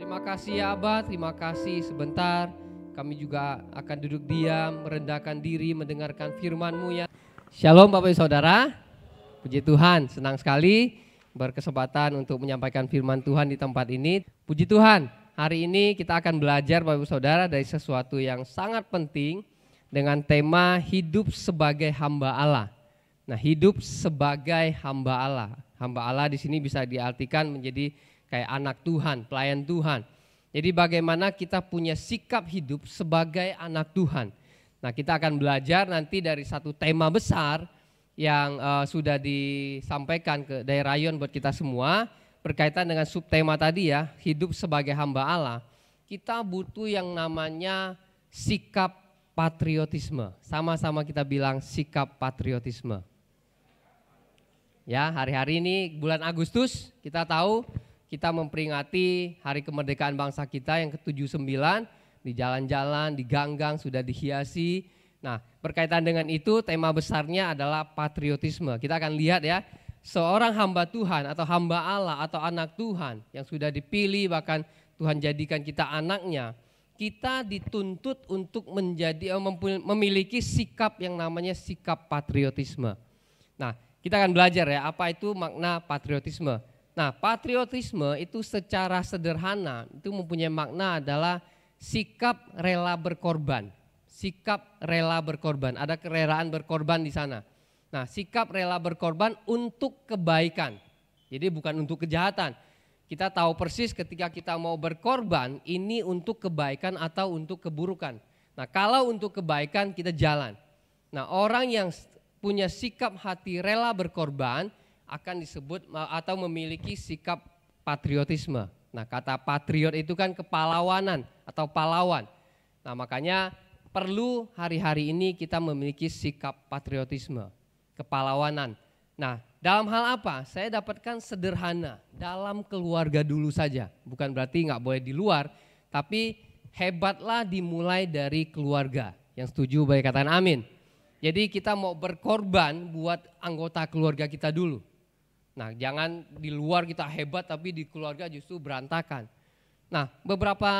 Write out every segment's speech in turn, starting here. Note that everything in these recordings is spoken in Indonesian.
Terima kasih ya Abah, terima kasih sebentar. Kami juga akan duduk diam, merendahkan diri, mendengarkan firman-Mu ya. Shalom Bapak Ibu Saudara, puji Tuhan, senang sekali berkesempatan untuk menyampaikan firman Tuhan di tempat ini. Puji Tuhan, hari ini kita akan belajar Bapak Ibu Saudara dari sesuatu yang sangat penting dengan tema hidup sebagai hamba Allah. Nah, hidup sebagai hamba Allah. Hamba Allah di sini bisa diartikan menjadi kayak anak Tuhan, pelayan Tuhan. Jadi bagaimana kita punya sikap hidup sebagai anak Tuhan. Nah, kita akan belajar nanti dari satu tema besar yang sudah disampaikan ke dari Rayon buat kita semua berkaitan dengan subtema tadi ya, hidup sebagai hamba Allah. Kita butuh yang namanya sikap patriotisme. Sama-sama kita bilang sikap patriotisme. Ya, hari-hari ini bulan Agustus kita tahu kita memperingati hari kemerdekaan bangsa kita yang ke-79, di jalan-jalan, di gang-gang sudah dihiasi. Nah, berkaitan dengan itu tema besarnya adalah patriotisme. Kita akan lihat ya, seorang hamba Tuhan atau hamba Allah atau anak Tuhan yang sudah dipilih bahkan Tuhan jadikan kita anaknya, kita dituntut untuk memiliki sikap yang namanya sikap patriotisme. Nah, kita akan belajar ya apa itu makna patriotisme. Nah, patriotisme itu secara sederhana itu mempunyai makna adalah sikap rela berkorban. Sikap rela berkorban, ada kerelaan berkorban di sana. Nah, sikap rela berkorban untuk kebaikan. Jadi bukan untuk kejahatan. Kita tahu persis ketika kita mau berkorban ini untuk kebaikan atau untuk keburukan. Nah, kalau untuk kebaikan kita jalan. Nah, orang yang punya sikap hati rela berkorban akan disebut atau memiliki sikap patriotisme. Nah, kata patriot itu kan kepahlawanan atau pahlawan. Nah, makanya perlu hari-hari ini kita memiliki sikap patriotisme, kepahlawanan. Nah, dalam hal apa? Saya dapatkan sederhana, dalam keluarga dulu saja. Bukan berarti nggak boleh di luar, tapi hebatlah dimulai dari keluarga. Yang setuju boleh katakan amin. Jadi kita mau berkorban buat anggota keluarga kita dulu. Nah, jangan di luar kita hebat tapi di keluarga justru berantakan. Nah, beberapa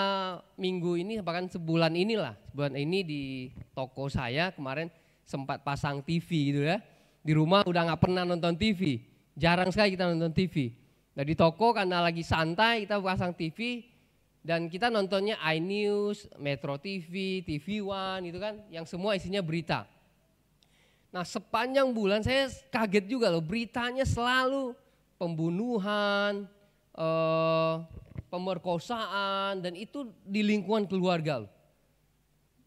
minggu ini bahkan sebulan ini di toko saya kemarin sempat pasang TV gitu ya. Di rumah udah nggak pernah nonton TV, jarang sekali kita nonton TV. Nah, di toko karena lagi santai kita pasang TV dan kita nontonnya iNews, Metro TV, TV One itu kan yang semua isinya berita. Nah, sepanjang bulan saya kaget juga loh, beritanya selalu pembunuhan, pemerkosaan, dan itu di lingkungan keluarga loh.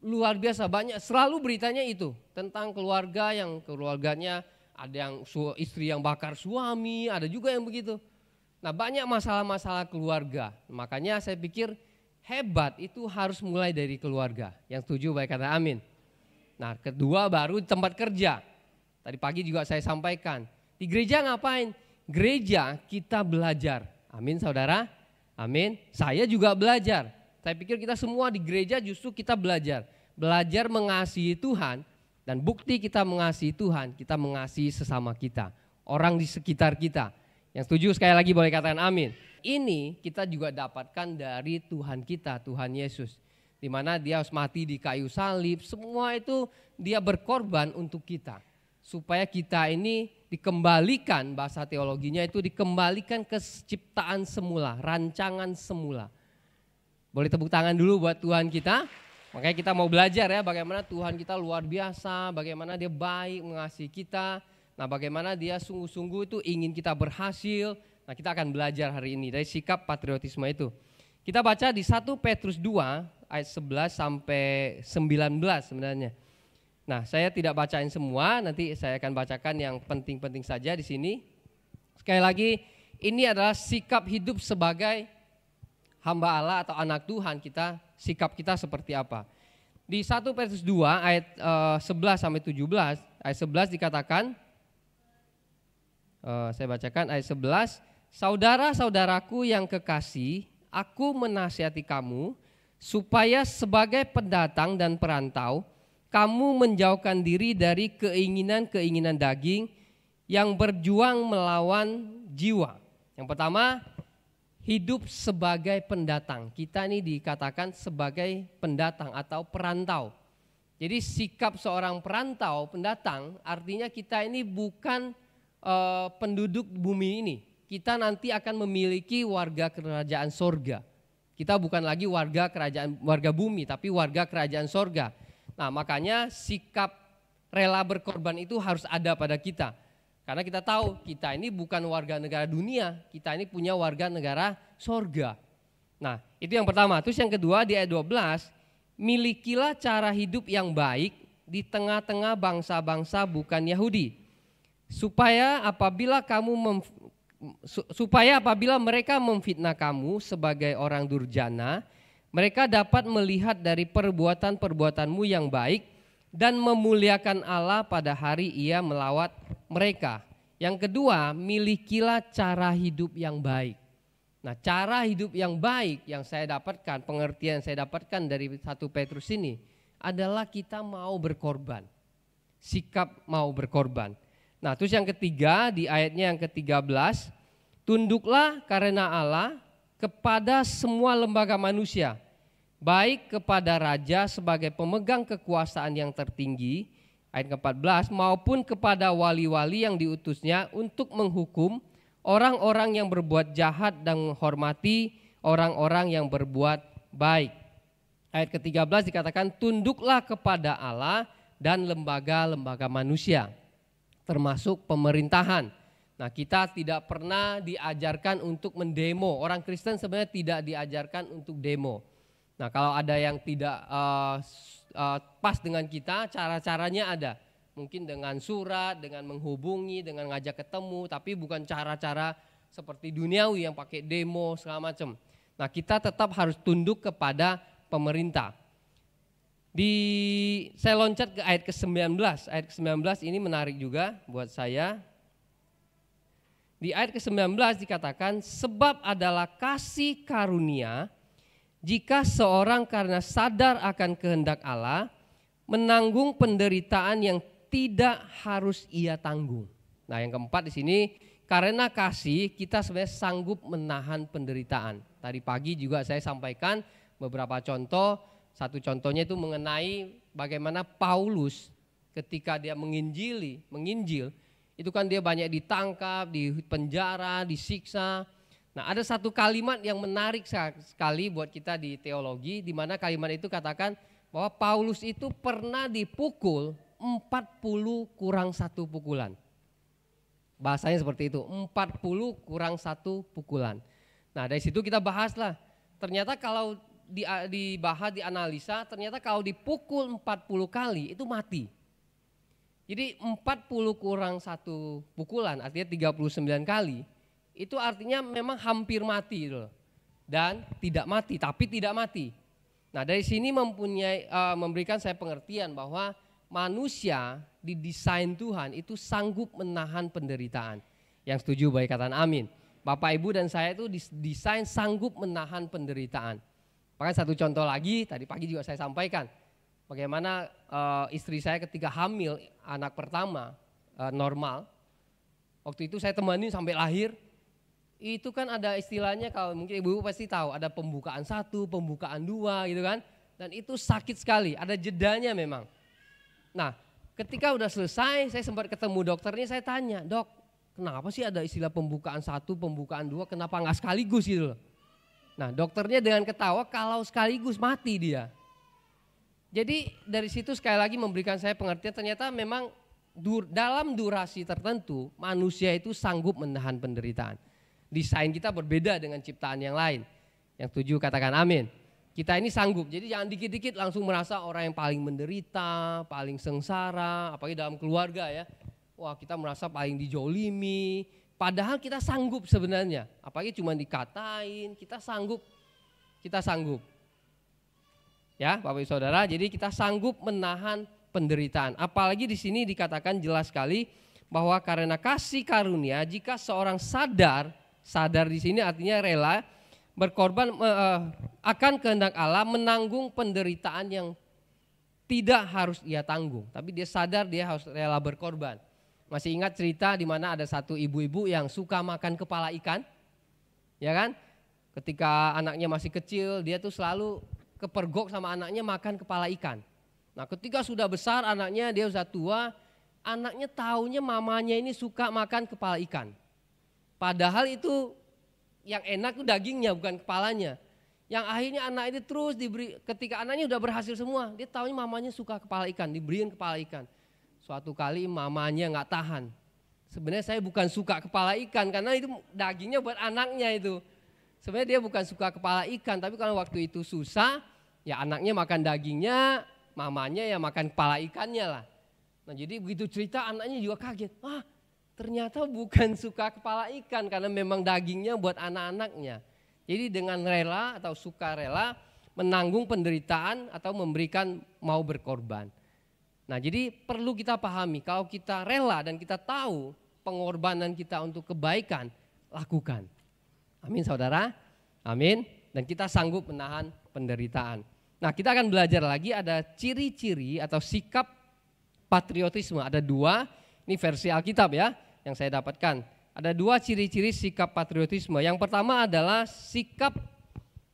Luar biasa banyak, selalu beritanya itu tentang keluarga yang keluarganya ada yang istri yang bakar suami, ada juga yang begitu. Nah, banyak masalah-masalah keluarga, makanya saya pikir hebat itu harus mulai dari keluarga. Yang setuju baik kata amin. Nah, kedua baru tempat kerja. Tadi pagi juga saya sampaikan. Di gereja ngapain? Gereja kita belajar. Amin saudara? Amin. Saya juga belajar. Saya pikir kita semua di gereja justru kita belajar. Belajar mengasihi Tuhan. Dan bukti kita mengasihi Tuhan, kita mengasihi sesama kita. Orang di sekitar kita. Yang setuju sekali lagi boleh katakan amin. Ini kita juga dapatkan dari Tuhan kita, Tuhan Yesus. Di mana dia harus mati di kayu salib, semua itu dia berkorban untuk kita. Supaya kita ini dikembalikan, bahasa teologinya itu dikembalikan ke ciptaan semula, rancangan semula. Boleh tepuk tangan dulu buat Tuhan kita. Makanya kita mau belajar ya bagaimana Tuhan kita luar biasa, bagaimana dia baik mengasihi kita. Nah, bagaimana dia sungguh-sungguh itu ingin kita berhasil. Nah, kita akan belajar hari ini dari sikap patriotisme itu. Kita baca di 1 Petrus 2 ayat 11 sampai 19 sebenarnya. Nah, saya tidak bacain semua, nanti saya akan bacakan yang penting-penting saja di sini. Sekali lagi, ini adalah sikap hidup sebagai hamba Allah atau anak Tuhan kita, sikap kita seperti apa. Di 1 Petrus 2 ayat 11 sampai 17, ayat 11 dikatakan, saya bacakan ayat 11, saudara-saudaraku yang kekasih, aku menasihati kamu supaya sebagai pendatang dan perantau, kamu menjauhkan diri dari keinginan-keinginan daging yang berjuang melawan jiwa. Yang pertama, hidup sebagai pendatang. Kita ini dikatakan sebagai pendatang atau perantau. Jadi sikap seorang perantau, pendatang, artinya kita ini bukan penduduk bumi ini. Kita nanti akan memiliki warga kerajaan sorga. Kita bukan lagi warga bumi, tapi warga kerajaan sorga. Nah, makanya sikap rela berkorban itu harus ada pada kita. Karena kita tahu kita ini bukan warga negara dunia, kita ini punya warga negara sorga. Nah, itu yang pertama. Terus yang kedua di ayat 12, milikilah cara hidup yang baik di tengah-tengah bangsa-bangsa bukan Yahudi. Supaya apabila mereka memfitnah kamu sebagai orang durjana, mereka dapat melihat dari perbuatan-perbuatanmu yang baik dan memuliakan Allah pada hari Ia melawat mereka. Yang kedua, milikilah cara hidup yang baik. Nah, cara hidup yang baik yang saya dapatkan, pengertian yang saya dapatkan dari 1 Petrus ini adalah kita mau berkorban. Sikap mau berkorban. Nah, terus yang ketiga di ayatnya yang ke-13, tunduklah karena Allah kepada semua lembaga manusia, baik kepada raja sebagai pemegang kekuasaan yang tertinggi, ayat ke-14, maupun kepada wali-wali yang diutusnya untuk menghukum orang-orang yang berbuat jahat dan menghormati orang-orang yang berbuat baik. Ayat ke-13 dikatakan tunduklah kepada Allah dan lembaga-lembaga manusia, termasuk pemerintahan. Nah, kita tidak pernah diajarkan untuk mendemo. Orang Kristen sebenarnya tidak diajarkan untuk demo. Nah, kalau ada yang tidak pas dengan kita, cara-caranya ada. Mungkin dengan surat, dengan menghubungi, dengan ngajak ketemu, tapi bukan cara-cara seperti duniawi yang pakai demo segala macam. Nah, kita tetap harus tunduk kepada pemerintah. Saya loncat ke ayat ke-19. Ayat ke-19 ini menarik juga buat saya. Di ayat ke-19 dikatakan, sebab adalah kasih karunia jika seorang karena sadar akan kehendak Allah menanggung penderitaan yang tidak harus ia tanggung. Nah, yang keempat di sini, karena kasih kita sebenarnya sanggup menahan penderitaan. Tadi pagi juga saya sampaikan beberapa contoh. Satu contohnya itu mengenai bagaimana Paulus ketika dia menginjil, itu kan dia banyak ditangkap, di penjara, disiksa. Nah, ada satu kalimat yang menarik sekali buat kita di teologi, di mana kalimat itu katakan bahwa Paulus itu pernah dipukul 40 kurang 1 pukulan. Bahasanya seperti itu, 40 kurang 1 pukulan. Nah, dari situ kita bahaslah, ternyata kalau dibahas, dianalisa, ternyata kalau dipukul 40 kali itu mati. Jadi 40 kurang 1 pukulan artinya 39 kali. Itu artinya memang hampir mati loh. Dan tidak mati, tapi tidak mati. Nah, dari sini memberikan saya pengertian bahwa manusia didesain Tuhan itu sanggup menahan penderitaan. Yang setuju baik katakan amin. Bapak Ibu dan saya itu didesain sanggup menahan penderitaan. Bahkan satu contoh lagi, tadi pagi juga saya sampaikan. Bagaimana istri saya ketika hamil anak pertama normal. Waktu itu saya temani sampai lahir. Itu kan ada istilahnya, kalau mungkin ibu-ibu pasti tahu, ada pembukaan 1, pembukaan 2 gitu kan. Dan itu sakit sekali, ada jedanya memang. Nah, ketika udah selesai, saya sempat ketemu dokternya, saya tanya, dok, kenapa sih ada istilah pembukaan 1, pembukaan 2, kenapa nggak sekaligus gitu loh. Nah, dokternya dengan ketawa, kalau sekaligus mati dia. Jadi dari situ sekali lagi memberikan saya pengertian, ternyata memang dalam durasi tertentu manusia itu sanggup menahan penderitaan. Desain kita berbeda dengan ciptaan yang lain. Yang setuju katakan amin. Kita ini sanggup, jadi jangan dikit-dikit langsung merasa orang yang paling menderita, paling sengsara, apalagi dalam keluarga ya. Wah, kita merasa paling dijolimi, padahal kita sanggup sebenarnya. Apalagi cuma dikatain, kita sanggup. Ya, Bapak Ibu Saudara, jadi kita sanggup menahan penderitaan. Apalagi di sini dikatakan jelas sekali bahwa karena kasih karunia jika seorang sadar di sini artinya rela berkorban akan kehendak Allah, menanggung penderitaan yang tidak harus ia tanggung, tapi dia sadar dia harus rela berkorban. Masih ingat cerita di mana ada satu ibu-ibu yang suka makan kepala ikan? Ya kan? Ketika anaknya masih kecil, dia tuh selalu kepergok sama anaknya makan kepala ikan. Nah, ketika sudah besar anaknya, dia sudah tua, anaknya taunya mamanya ini suka makan kepala ikan. Padahal itu yang enak tuh dagingnya, bukan kepalanya. Yang akhirnya anak itu terus diberi, ketika anaknya udah berhasil semua, dia taunya mamanya suka kepala ikan, diberiin kepala ikan. Suatu kali mamanya nggak tahan. Sebenarnya saya bukan suka kepala ikan, karena itu dagingnya buat anaknya itu. Sebenarnya dia bukan suka kepala ikan, tapi kalau waktu itu susah, ya anaknya makan dagingnya, mamanya ya makan kepala ikannya lah. Nah jadi begitu cerita anaknya juga kaget, wah ternyata bukan suka kepala ikan karena memang dagingnya buat anak-anaknya. Jadi dengan rela atau sukarela menanggung penderitaan atau memberikan mau berkorban. Nah jadi perlu kita pahami kalau kita rela dan kita tahu pengorbanan kita untuk kebaikan, lakukan. Amin saudara, amin. Dan kita sanggup menahan penderitaan. Nah kita akan belajar lagi ada ciri-ciri atau sikap patriotisme. Ada 2, ini versi Alkitab ya yang saya dapatkan. Ada 2 ciri-ciri sikap patriotisme. Yang pertama adalah sikap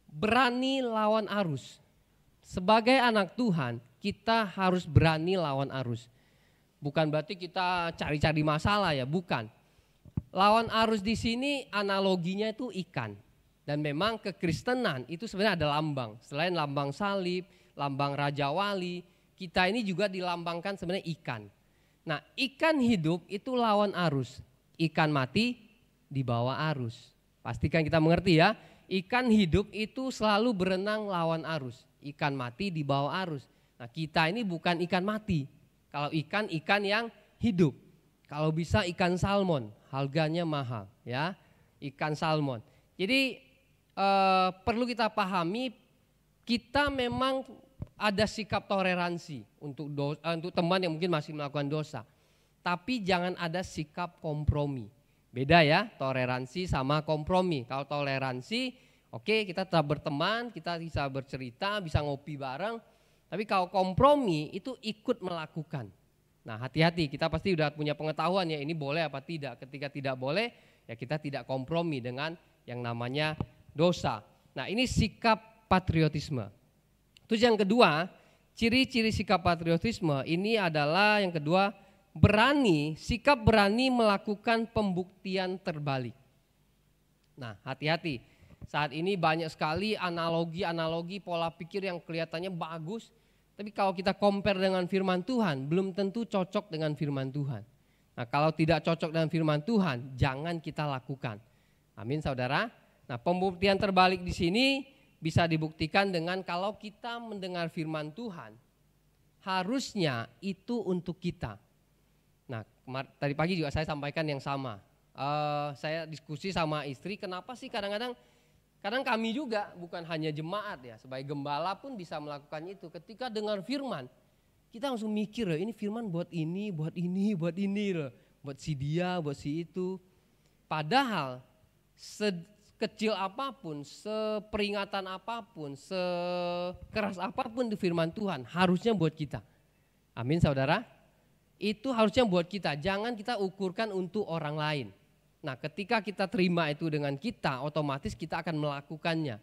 berani lawan arus. Sebagai anak Tuhan kita harus berani lawan arus. Bukan berarti kita cari-cari masalah ya, bukan. Lawan arus di sini analoginya itu ikan. Dan memang kekristenan itu sebenarnya ada lambang. Selain lambang salib, lambang Raja Wali, kita ini juga dilambangkan sebenarnya ikan. Nah ikan hidup itu lawan arus. Ikan mati di bawah arus. Pastikan kita mengerti ya. Ikan hidup itu selalu berenang lawan arus. Ikan mati di bawah arus. Nah kita ini bukan ikan mati. Kalau ikan yang hidup. Kalau bisa ikan salmon, harganya mahal ya, ikan salmon. Jadi perlu kita pahami kita memang ada sikap toleransi untuk teman yang mungkin masih melakukan dosa. Tapi jangan ada sikap kompromi. Beda ya, toleransi sama kompromi. Kalau toleransi, oke, kita tetap berteman, kita bisa bercerita, bisa ngopi bareng. Tapi kalau kompromi itu ikut melakukan. Nah hati-hati, kita pasti udah punya pengetahuan ya ini boleh apa tidak. Ketika tidak boleh ya kita tidak kompromi dengan yang namanya dosa. Nah ini sikap patriotisme. Terus yang kedua, ciri-ciri sikap patriotisme ini adalah yang kedua, sikap berani melakukan pembuktian terbalik. Nah hati-hati, saat ini banyak sekali analogi-analogi pola pikir yang kelihatannya bagus. Tapi kalau kita compare dengan firman Tuhan, belum tentu cocok dengan firman Tuhan. Nah kalau tidak cocok dengan firman Tuhan, jangan kita lakukan. Amin saudara. Nah pembuktian terbalik di sini bisa dibuktikan dengan kalau kita mendengar firman Tuhan, harusnya itu untuk kita. Nah tadi pagi juga saya sampaikan yang sama. Saya diskusi sama istri, kenapa sih kadang-kadang kami juga bukan hanya jemaat ya, sebagai gembala pun bisa melakukan itu. Ketika dengar firman, kita langsung mikir ini firman buat ini loh. Buat si dia, buat si itu. Padahal sekecil apapun, seperingatan apapun, sekeras apapun di firman Tuhan harusnya buat kita. Amin saudara. Itu harusnya buat kita, jangan kita ukurkan untuk orang lain. Nah ketika kita terima itu dengan kita, otomatis kita akan melakukannya.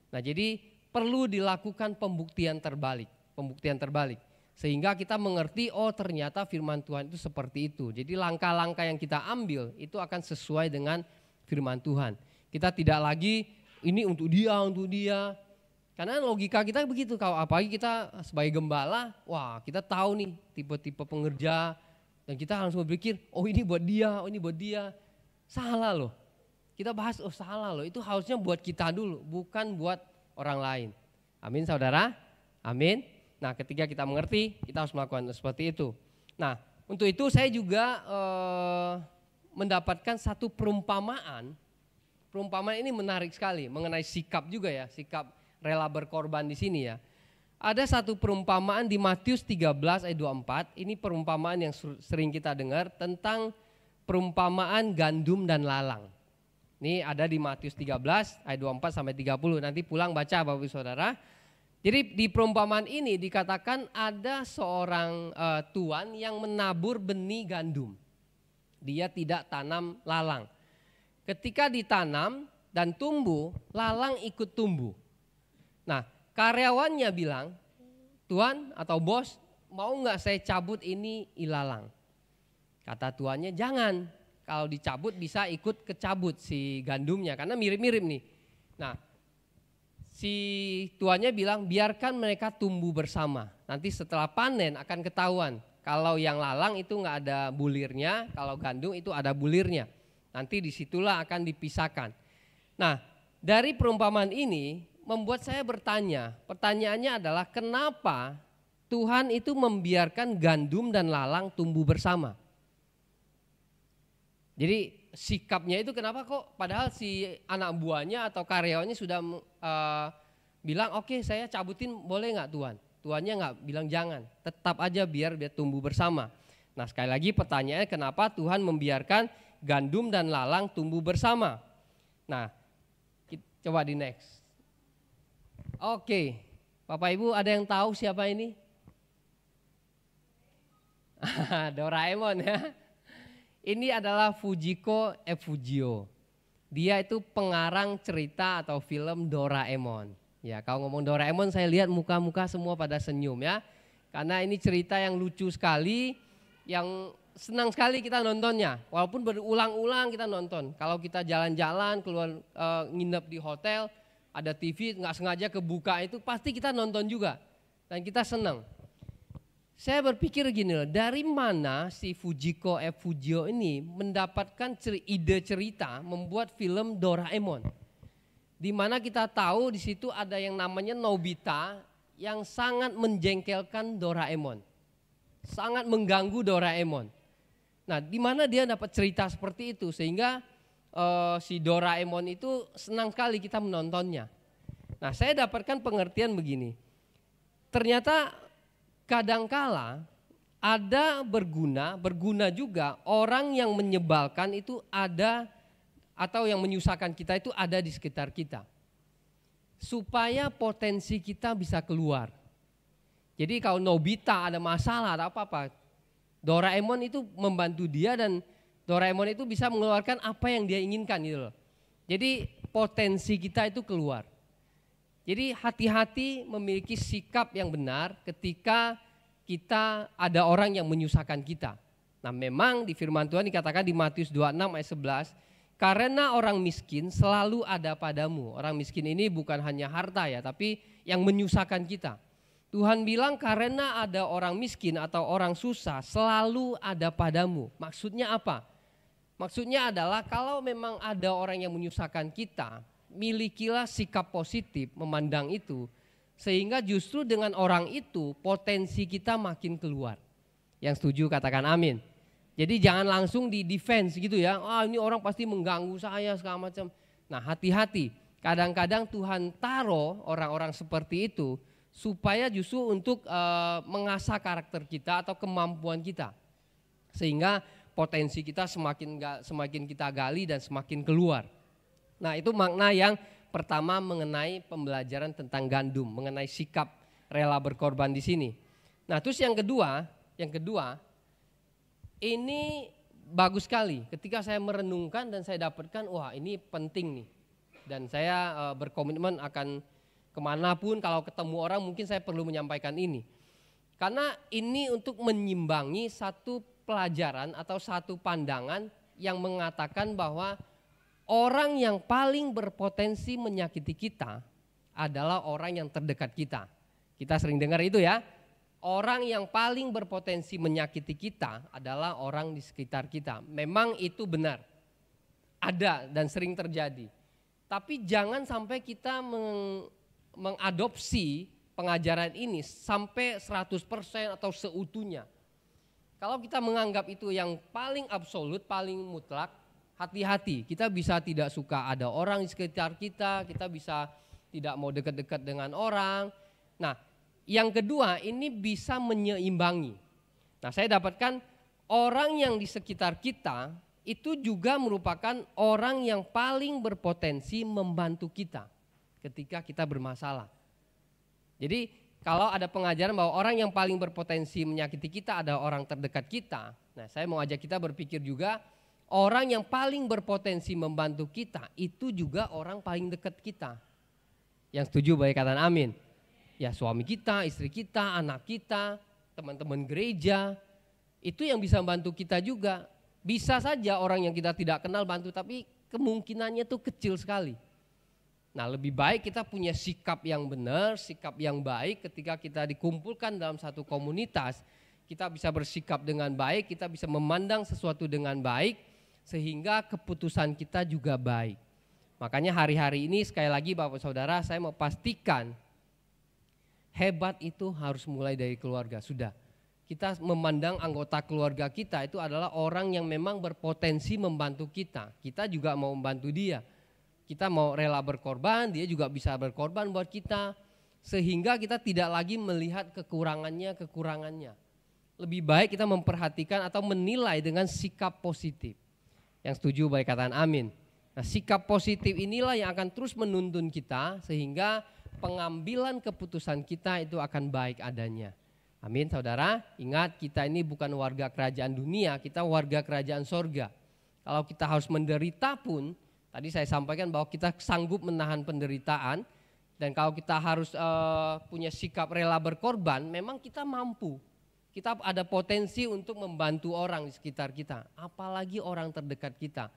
Nah jadi perlu dilakukan pembuktian terbalik. Sehingga kita mengerti oh ternyata firman Tuhan itu seperti itu. Jadi langkah-langkah yang kita ambil itu akan sesuai dengan firman Tuhan. Kita tidak lagi ini untuk dia. Karena logika kita begitu, kalau apalagi kita sebagai gembala, wah kita tahu nih tipe-tipe pengerja. Dan kita langsung berpikir oh ini buat dia. Salah loh, kita bahas salah loh, itu harusnya buat kita dulu, bukan buat orang lain. Amin saudara, amin. Nah ketika kita mengerti, kita harus melakukan seperti itu. Nah untuk itu saya juga mendapatkan satu perumpamaan ini menarik sekali, mengenai sikap juga ya, sikap rela berkorban di sini ya. Ada satu perumpamaan di Matius 13 ayat 24, ini perumpamaan yang sering kita dengar tentang perumpamaan gandum dan lalang. Ini ada di Matius 13 ayat 24 sampai 30. Nanti pulang baca Bapak Ibu Saudara. Jadi di perumpamaan ini dikatakan ada seorang tuan yang menabur benih gandum. Dia tidak tanam lalang. Ketika ditanam, dan tumbuh, lalang ikut tumbuh. Nah, karyawannya bilang, Tuan atau bos, mau nggak saya cabut ini ilalang? Kata tuannya, jangan. Kalau dicabut bisa ikut kecabut si gandumnya, karena mirip-mirip nih. Nah, si tuannya bilang, biarkan mereka tumbuh bersama. Nanti setelah panen akan ketahuan. Kalau yang lalang itu nggak ada bulirnya, kalau gandum itu ada bulirnya. Nanti disitulah akan dipisahkan. Nah, dari perumpamaan ini membuat saya bertanya. Pertanyaannya adalah kenapa Tuhan itu membiarkan gandum dan lalang tumbuh bersama? Jadi sikapnya itu kenapa kok padahal si anak buahnya atau karyawannya sudah bilang oke, saya cabutin boleh nggak Tuan? Tuannya nggak bilang jangan, tetap aja biar dia tumbuh bersama. Nah sekali lagi pertanyaannya kenapa Tuhan membiarkan gandum dan lalang tumbuh bersama? Nah coba di next. Oke, Bapak Ibu ada yang tahu siapa ini? Doraemon ya. Ini adalah Fujiko Fujio. Dia itu pengarang cerita atau film Doraemon. Ya, kalau ngomong Doraemon saya lihat muka-muka semua pada senyum ya. Karena ini cerita yang lucu sekali, yang senang sekali kita nontonnya. Walaupun berulang-ulang kita nonton. Kalau kita jalan-jalan keluar nginep di hotel, ada TV nggak sengaja kebuka itu pasti kita nonton juga. Dan kita senang. Saya berpikir gini loh, dari mana si Fujiko Fujio ini mendapatkan ide cerita membuat film Doraemon. Di mana kita tahu di situ ada yang namanya Nobita yang sangat menjengkelkan Doraemon. Sangat mengganggu Doraemon. Nah, di mana dia dapat cerita seperti itu sehingga si Doraemon itu senang sekali kita menontonnya. Nah, saya dapatkan pengertian begini. Ternyata kadangkala ada berguna juga orang yang menyebalkan itu ada atau yang menyusahkan kita itu ada di sekitar kita. Supaya potensi kita bisa keluar. Jadi kalau Nobita ada masalah ada apa-apa, Doraemon itu membantu dia dan Doraemon itu bisa mengeluarkan apa yang dia inginkan gitu loh. Jadi potensi kita itu keluar. Jadi hati-hati memiliki sikap yang benar ketika kita ada orang yang menyusahkan kita. Nah memang di firman Tuhan dikatakan di Matius 26 ayat 11, karena orang miskin selalu ada padamu. Orang miskin ini bukan hanya harta ya, tapi yang menyusahkan kita. Tuhan bilang karena ada orang miskin atau orang susah selalu ada padamu. Maksudnya apa? Maksudnya adalah kalau memang ada orang yang menyusahkan kita, milikilah sikap positif memandang itu sehingga justru dengan orang itu potensi kita makin keluar. Yang setuju katakan amin. Jadi jangan langsung di defense gitu ya. Ini orang pasti mengganggu saya segala macam. Nah, hati-hati. Kadang-kadang Tuhan taruh orang-orang seperti itu supaya justru untuk mengasah karakter kita atau kemampuan kita. Sehingga potensi kita semakin kita gali dan semakin keluar. Nah itu makna yang pertama mengenai pembelajaran tentang gandum, mengenai sikap rela berkorban di sini. Nah terus yang kedua ini bagus sekali ketika saya merenungkan dan saya dapatkan wah ini penting nih. Dan saya berkomitmen akan kemanapun kalau ketemu orang mungkin saya perlu menyampaikan ini. Karena ini untuk menyimbangi satu pelajaran atau satu pandangan yang mengatakan bahwa orang yang paling berpotensi menyakiti kita adalah orang yang terdekat kita. Kita sering dengar itu ya. Orang yang paling berpotensi menyakiti kita adalah orang di sekitar kita. Memang itu benar. Ada dan sering terjadi. Tapi jangan sampai kita mengadopsi pengajaran ini sampai 100% atau seutuhnya. Kalau kita menganggap itu yang paling absolut, paling mutlak, hati-hati, kita bisa tidak suka ada orang di sekitar kita, kita bisa tidak mau dekat-dekat dengan orang. Nah, yang kedua ini bisa menyeimbangi. Nah, saya dapatkan orang yang di sekitar kita itu juga merupakan orang yang paling berpotensi membantu kita ketika kita bermasalah. Jadi kalau ada pengajaran bahwa orang yang paling berpotensi menyakiti kita adalah orang terdekat kita. Nah, saya mau ajak kita berpikir juga orang yang paling berpotensi membantu kita itu juga orang paling dekat kita. Yang setuju boleh katakan amin. Ya, suami kita, istri kita, anak kita, teman-teman gereja, itu yang bisa membantu kita juga. Bisa saja orang yang kita tidak kenal bantu, tapi kemungkinannya tuh kecil sekali. Nah, lebih baik kita punya sikap yang benar, sikap yang baik ketika kita dikumpulkan dalam satu komunitas. Kita bisa bersikap dengan baik, kita bisa memandang sesuatu dengan baik, sehingga keputusan kita juga baik. Makanya hari-hari ini sekali lagi Bapak Saudara, saya mau pastikan hebat itu harus mulai dari keluarga. Sudah, kita memandang anggota keluarga kita itu adalah orang yang memang berpotensi membantu kita. Kita juga mau membantu dia. Kita mau rela berkorban, dia juga bisa berkorban buat kita. Sehingga kita tidak lagi melihat kekurangannya. Lebih baik kita memperhatikan atau menilai dengan sikap positif. Yang setuju baik katakan amin. Nah, sikap positif inilah yang akan terus menuntun kita sehingga pengambilan keputusan kita itu akan baik adanya. Amin saudara, ingat kita ini bukan warga kerajaan dunia, kita warga kerajaan sorga. Kalau kita harus menderita pun, tadi saya sampaikan bahwa kita sanggup menahan penderitaan. Dan kalau kita harus punya sikap rela berkorban, memang kita mampu. Kita ada potensi untuk membantu orang di sekitar kita, apalagi orang terdekat kita.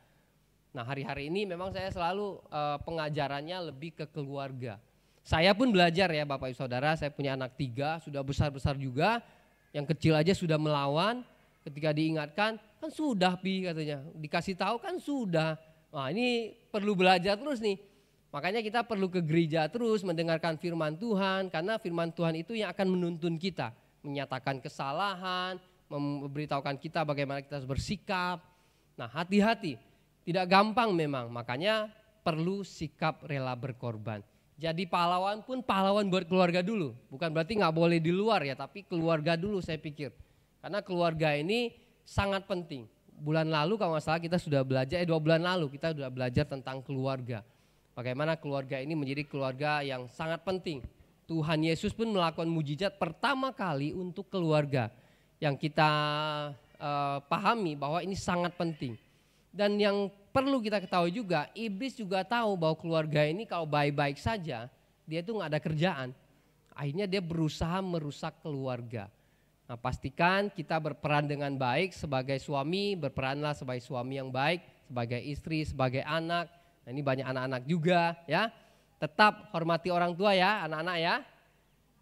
Nah, hari-hari ini memang saya selalu pengajarannya lebih ke keluarga. Saya pun belajar ya Bapak Ibu Saudara, saya punya anak 3, sudah besar-besar juga. Yang kecil aja sudah melawan, ketika diingatkan, kan sudah Pi katanya, dikasih tahu kan sudah. Nah, ini perlu belajar terus nih. Makanya kita perlu ke gereja terus mendengarkan firman Tuhan, karena firman Tuhan itu yang akan menuntun kita. Menyatakan kesalahan, memberitahukan kita bagaimana kita harus bersikap. Nah, hati-hati, tidak gampang memang, makanya perlu sikap rela berkorban. Jadi pahlawan pun pahlawan buat keluarga dulu. Bukan berarti nggak boleh di luar ya, tapi keluarga dulu saya pikir. Karena keluarga ini sangat penting. Bulan lalu kalau nggak salah kita sudah belajar, 2 bulan lalu kita sudah belajar tentang keluarga. Bagaimana keluarga ini menjadi keluarga yang sangat penting. Tuhan Yesus pun melakukan mujizat pertama kali untuk keluarga. Yang kita pahami bahwa ini sangat penting. Dan yang perlu kita ketahui juga, iblis juga tahu bahwa keluarga ini kalau baik-baik saja, dia itu nggak ada kerjaan. Akhirnya dia berusaha merusak keluarga. Nah, pastikan kita berperan dengan baik sebagai suami, berperanlah sebagai suami yang baik, sebagai istri, sebagai anak. Nah, ini banyak anak-anak juga ya. Tetap hormati orang tua ya, anak-anak ya.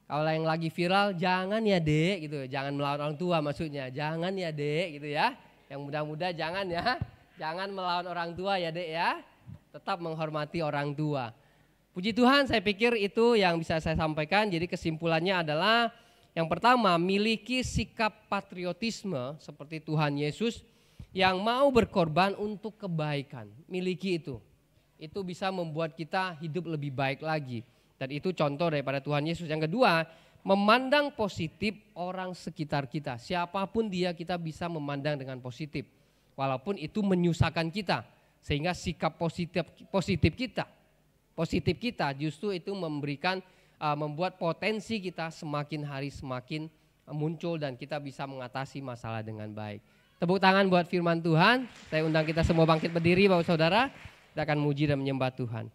Kalau yang lagi viral, jangan ya dek gitu, jangan melawan orang tua maksudnya, jangan ya dek gitu ya. Yang muda-muda jangan ya. Jangan melawan orang tua ya dek ya, tetap menghormati orang tua. Puji Tuhan, saya pikir itu yang bisa saya sampaikan. Jadi kesimpulannya adalah yang pertama, miliki sikap patriotisme seperti Tuhan Yesus yang mau berkorban untuk kebaikan. Miliki itu. Itu bisa membuat kita hidup lebih baik lagi. Dan itu contoh daripada Tuhan Yesus. Yang kedua, memandang positif orang sekitar kita. Siapapun dia, kita bisa memandang dengan positif. Walaupun itu menyusahkan kita, sehingga sikap positif kita justru itu membuat potensi kita semakin hari semakin muncul dan kita bisa mengatasi masalah dengan baik. Tepuk tangan buat firman Tuhan. Saya undang kita semua bangkit berdiri Bapak Saudara, kita akan muji dan menyembah Tuhan.